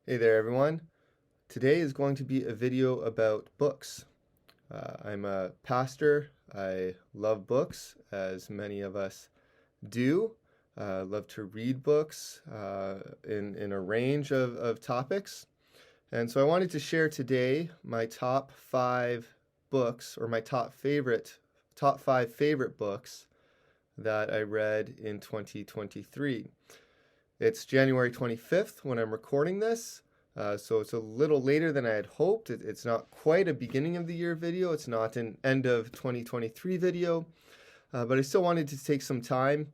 Hey there, everyone. Today is going to be a video about books. I'm a pastor. I love books, as many of us do. Love to read books in a range of topics. And so I wanted to share today my top five books, or my top five favorite books that I read in 2023. It's January 25th when I'm recording this, so it's a little later than I had hoped. It's not quite a beginning of the year video. It's not an end of 2023 video, but I still wanted to take some time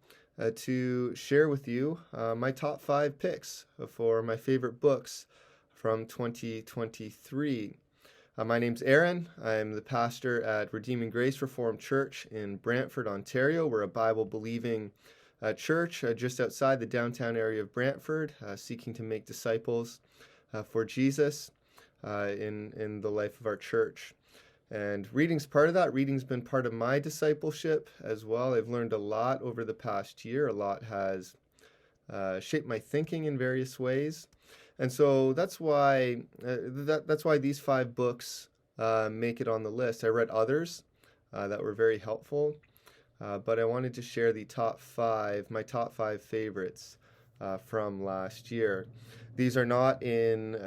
to share with you my top five picks for my favorite books from 2023. My name's Aaron. I'm the pastor at Redeeming Grace Reformed Church in Brantford, Ontario. We're a Bible-believing church just outside the downtown area of Brantford, seeking to make disciples for Jesus in the life of our church. And reading's part of that. Reading's been part of my discipleship as well. I've learned a lot over the past year. A lot has shaped my thinking in various ways. And so that's why these five books make it on the list. I read others that were very helpful. But I wanted to share my top five favorites from last year. These are not in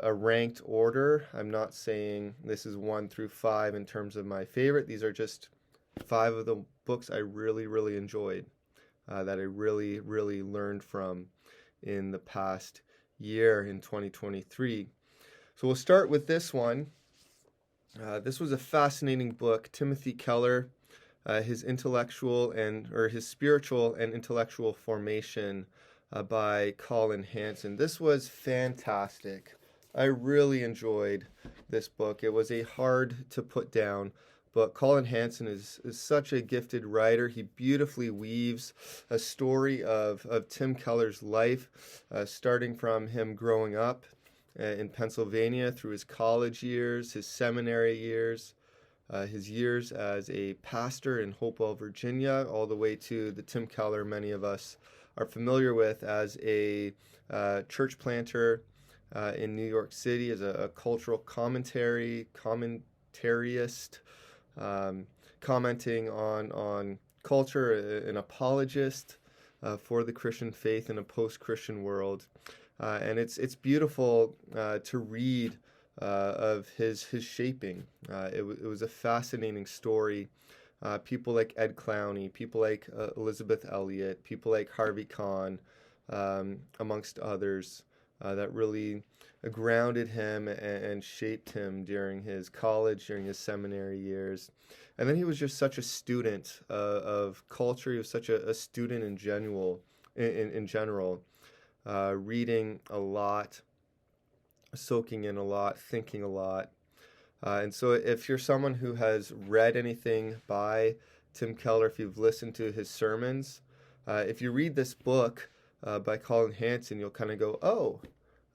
a ranked order. I'm not saying this is 1 through 5 in terms of my favorite. These are just five of the books I really, really enjoyed, that I really, really learned from in the past year in 2023. So we'll start with this one. This was a fascinating book, Timothy Keller. His spiritual and intellectual formation by Colin Hansen. This was fantastic. I really enjoyed this book. It was a hard to put down book. Colin Hansen is such a gifted writer. He beautifully weaves a story of Tim Keller's life, starting from him growing up in Pennsylvania through his college years, his seminary years, his years as a pastor in Hopewell, Virginia, all the way to the Tim Keller many of us are familiar with as a church planter in New York City, as a cultural comentarist, commenting on culture, an apologist for the Christian faith in a post-Christian world. And it's beautiful to read of his shaping. It was a fascinating story. People like Ed Clowney, people like Elizabeth Elliot, people like Harvey Kahn, amongst others, that really grounded him and shaped him during his college, during his seminary years. And then he was just such a student of culture. He was such a student in general, reading a lot, soaking in a lot, thinking a lot. And so if you're someone who has read anything by Tim Keller, if you've listened to his sermons, if you read this book by Colin Hansen, you'll kind of go, oh,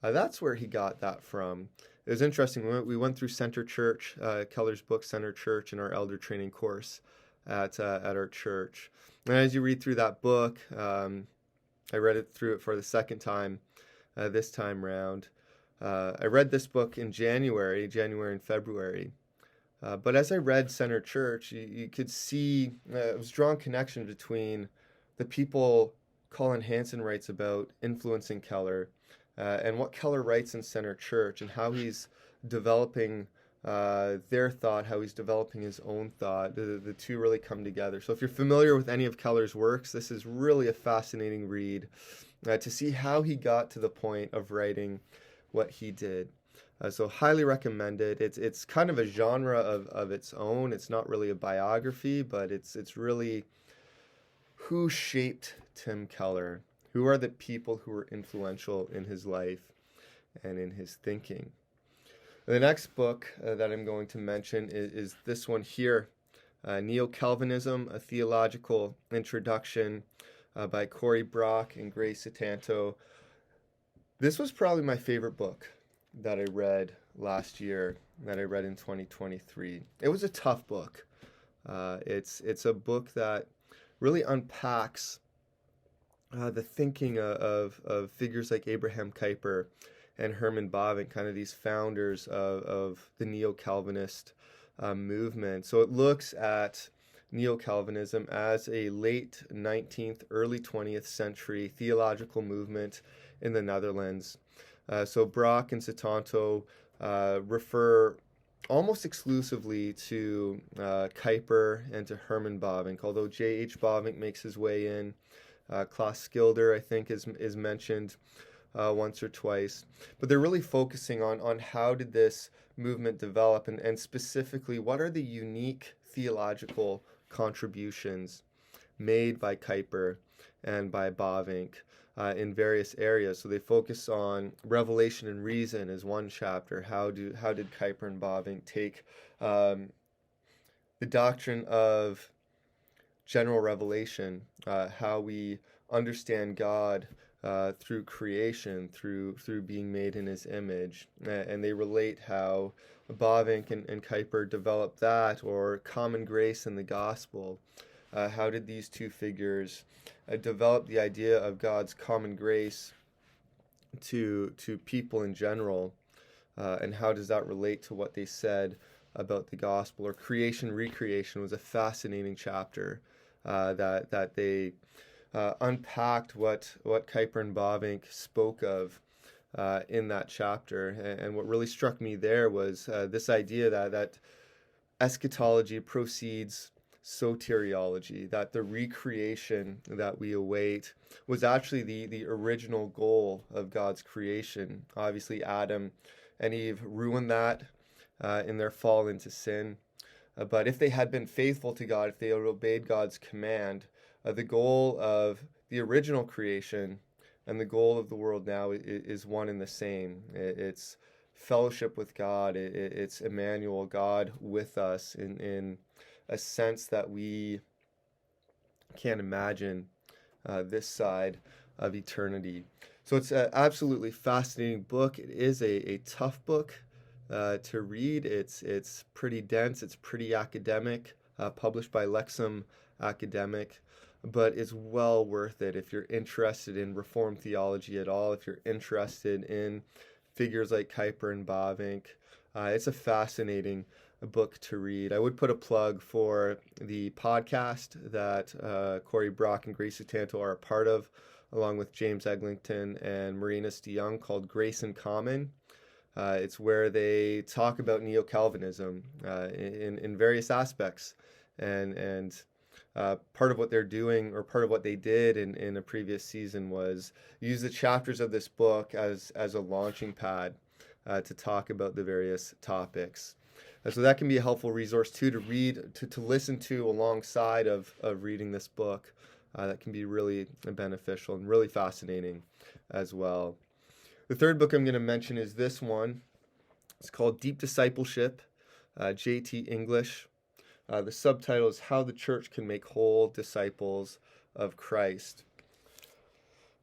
that's where he got that from. It was interesting. We went through Center Church, Keller's book, Center Church, in our elder training course at our church. And as you read through that book, I read through it for the second time this time round. I read this book in January and February. But as I read Center Church, you could see it was a strong connection between the people Colin Hansen writes about influencing Keller and what Keller writes in Center Church, and how he's developing their thought, how he's developing his own thought. The two really come together. So if you're familiar with any of Keller's works, this is really a fascinating read to see how he got to the point of writing what he did. So highly recommended. It's kind of a genre of its own. It's not really a biography, but it's really who shaped Tim Keller. Who are the people who were influential in his life and in his thinking? The next book that I'm going to mention is this one here, Neo-Calvinism, A Theological Introduction by Corey Brock and Grace Satanto. This was probably my favorite book that I read last year, that I read in 2023. It was a tough book. It's a book that really unpacks the thinking of figures like Abraham Kuyper and Herman Bavinck, kind of these founders of the Neo-Calvinist movement. So it looks at Neo-Calvinism as a late 19th, early 20th century theological movement in the Netherlands. So Brock and Sutanto refer almost exclusively to Kuyper and to Herman Bavinck, although J.H. Bavinck makes his way in. Klaas Schilder, I think, is mentioned once or twice. But they're really focusing on how did this movement develop, and specifically, what are the unique theological contributions made by Kuyper and by Bavinck in various areas. So they focus on revelation and reason as one chapter. How did Kuyper and Bavinck take the doctrine of general revelation, how we understand God through creation, through being made in His image, and they relate how Bavinck and Kuyper developed that, or common grace in the gospel. How did these two figures develop the idea of God's common grace to people in general, and how does that relate to what they said about the gospel? Or creation, recreation was a fascinating chapter that they unpacked what Kuyper and Bavinck spoke of in that chapter. And what really struck me there was this idea that eschatology proceeds soteriology, that the recreation that we await was actually the original goal of God's creation. Obviously, Adam and Eve ruined that in their fall into sin. But if they had been faithful to God, if they had obeyed God's command, the goal of the original creation and the goal of the world now is one and the same. It's fellowship with God. It's Emmanuel, God with us in a sense that we can't imagine this side of eternity. So it's an absolutely fascinating book. It is a tough book to read. It's pretty dense. It's pretty academic, published by Lexham Academic, but it's well worth it if you're interested in Reformed theology at all, if you're interested in figures like Kuyper and Bavinck. It's a fascinating book to read. I would put a plug for the podcast that Corey Brock and Grace Sutanto are a part of, along with James Eglinton and Marinas DeYoung, called Grace in Common. It's where they talk about Neo-Calvinism in various aspects, and part of what they're doing, or part of what they did in a previous season, was use the chapters of this book as a launching pad to talk about the various topics. So that can be a helpful resource too, to read, to listen to alongside of reading this book. That can be really beneficial and really fascinating as well. The third book I'm going to mention is this one. It's called Deep Discipleship, J.T. English. The subtitle is How the Church Can Make Whole Disciples of Christ.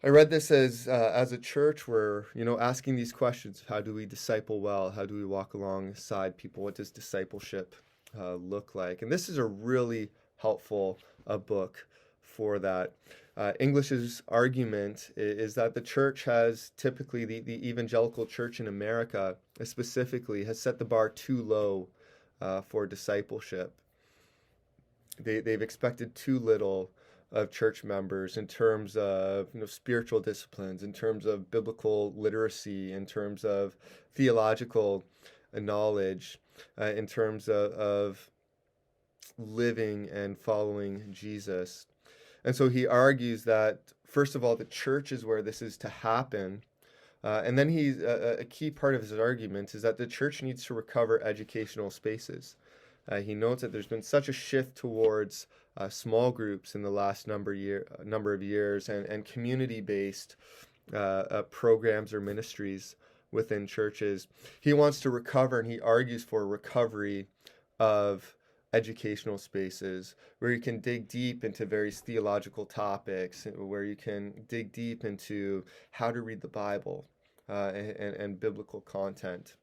I read this as a church, we're asking these questions. How do we disciple well? How do we walk alongside people? What does discipleship look like? And this is a really helpful book for that. English's argument is that the church has typically, the evangelical church in America specifically, has set the bar too low for discipleship. They've expected too little of church members in terms of spiritual disciplines, in terms of biblical literacy, in terms of theological knowledge, in terms of living and following Jesus. And so he argues that, first of all, the church is where this is to happen. And then a key part of his argument is that the church needs to recover educational spaces. He notes that there's been such a shift towards small groups in the last number of years, and community-based programs or ministries within churches. He wants to recover, and he argues for recovery of educational spaces where you can dig deep into various theological topics, where you can dig deep into how to read the Bible and biblical content.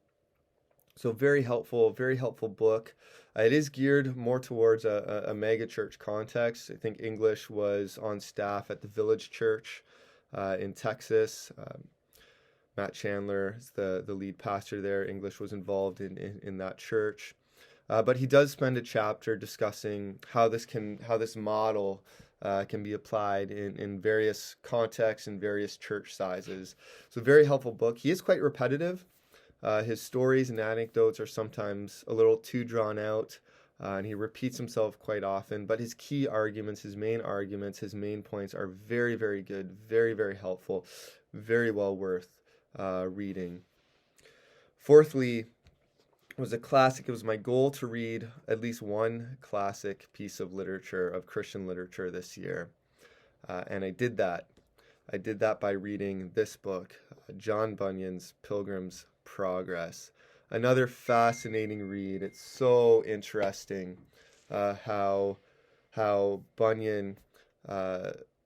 So very helpful book. It is geared more towards a mega church context. I think English was on staff at the Village Church in Texas. Matt Chandler is the lead pastor there. English was involved in that church. But he does spend a chapter discussing how this model can be applied in various contexts and various church sizes. So very helpful book. He is quite repetitive. His stories and anecdotes are sometimes a little too drawn out, and he repeats himself quite often. But his key arguments, his main points are very, very good, very, very helpful, very well worth reading. Fourthly, was a classic. It was my goal to read at least one classic piece of literature, of Christian literature this year. And I did that. I did that by reading this book, John Bunyan's Pilgrim's Progress. Another fascinating read. It's so interesting how Bunyan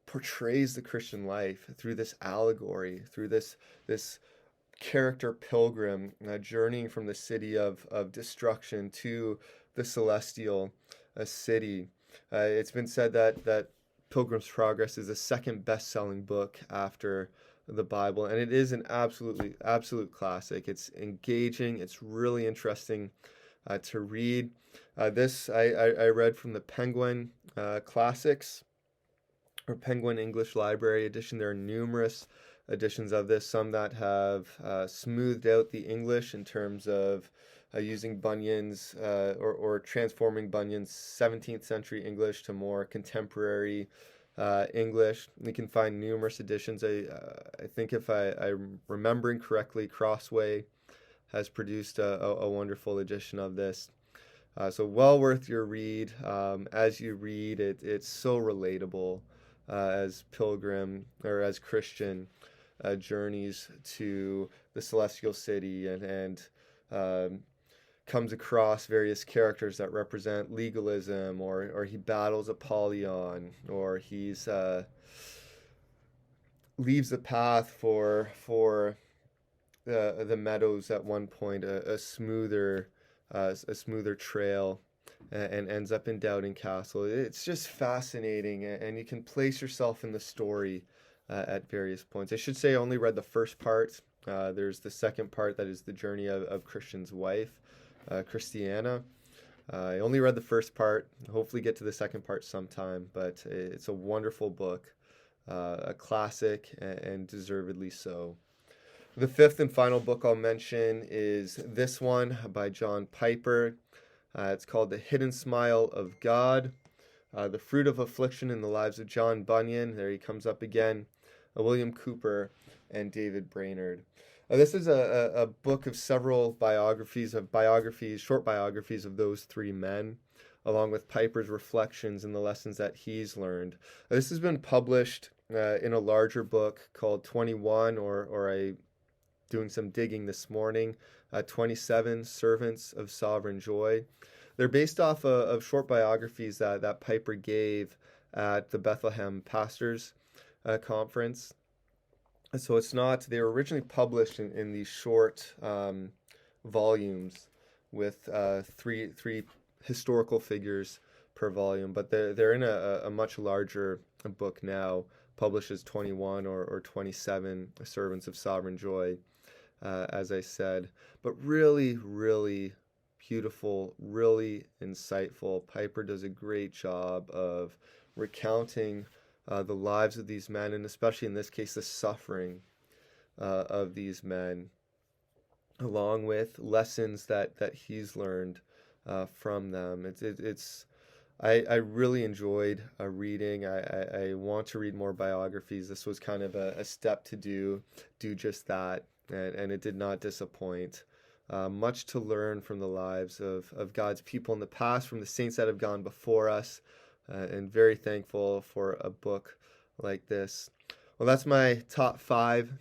portrays the Christian life through this allegory, through this character pilgrim journeying from the city of destruction to the celestial city. It's been said that Pilgrim's Progress is the second best-selling book after the Bible, and it is an absolute classic. It's engaging. It's really interesting to read. This I read from the Penguin Classics or Penguin English Library edition. There are numerous editions of this, some that have smoothed out the English in terms of using Bunyan's or transforming Bunyan's 17th century English to more contemporary English. You can find numerous editions. I think if I'm remembering correctly, Crossway has produced a wonderful edition of this. So well worth your read. As you read it, it's so relatable as pilgrim or as Christian journeys to the celestial city and comes across various characters that represent legalism, or he battles Apollyon, or he's leaves the path for the meadows at one point, a smoother trail, and ends up in Doubting Castle. It's just fascinating, and you can place yourself in the story at various points. I should say I only read the first part. There's the second part that is the journey of Christian's wife, Christiana. I only read the first part. Hopefully get to the second part sometime, but it's a wonderful book, a classic, and deservedly so. The fifth and final book I'll mention is this one by John Piper. It's called The Hidden Smile of God, The Fruit of Affliction in the Lives of John Bunyan. There he comes up again. William Cooper and David Brainerd. This is a book of several short biographies of those three men, along with Piper's reflections and the lessons that he's learned. This has been published in a larger book called 21, or doing some digging this morning, 27 Servants of Sovereign Joy. They're based off of short biographies that Piper gave at the Bethlehem Pastors Conference. So they were originally published in these short volumes with three historical figures per volume, but they're in a much larger book now, published as 21 or 27 Servants of Sovereign Joy, as I said. But really, really beautiful, really insightful. Piper does a great job of recounting the lives of these men, and especially in this case, the suffering of these men, along with lessons that he's learned from them. I really enjoyed reading. I want to read more biographies. This was kind of a step to do just that, and it did not disappoint. Much to learn from the lives of God's people in the past, from the saints that have gone before us, and very thankful for a book like this. Well, that's my top 5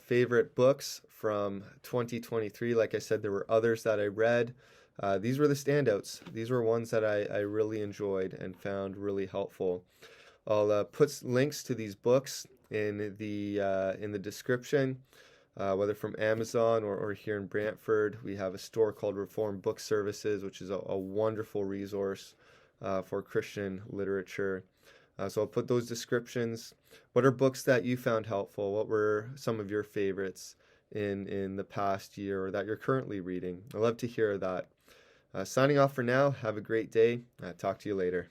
favorite books from 2023. Like I said, there were others that I read. These were the standouts. These were ones that I really enjoyed and found really helpful. I'll put links to these books in the description, whether from Amazon or here in Brantford. We have a store called Reformed Book Services, which is a wonderful resource for Christian literature. So I'll put those descriptions. What are books that you found helpful? What were some of your favorites in the past year or that you're currently reading. I'd love to hear that. Signing off for now. Have a great day. Talk to you later.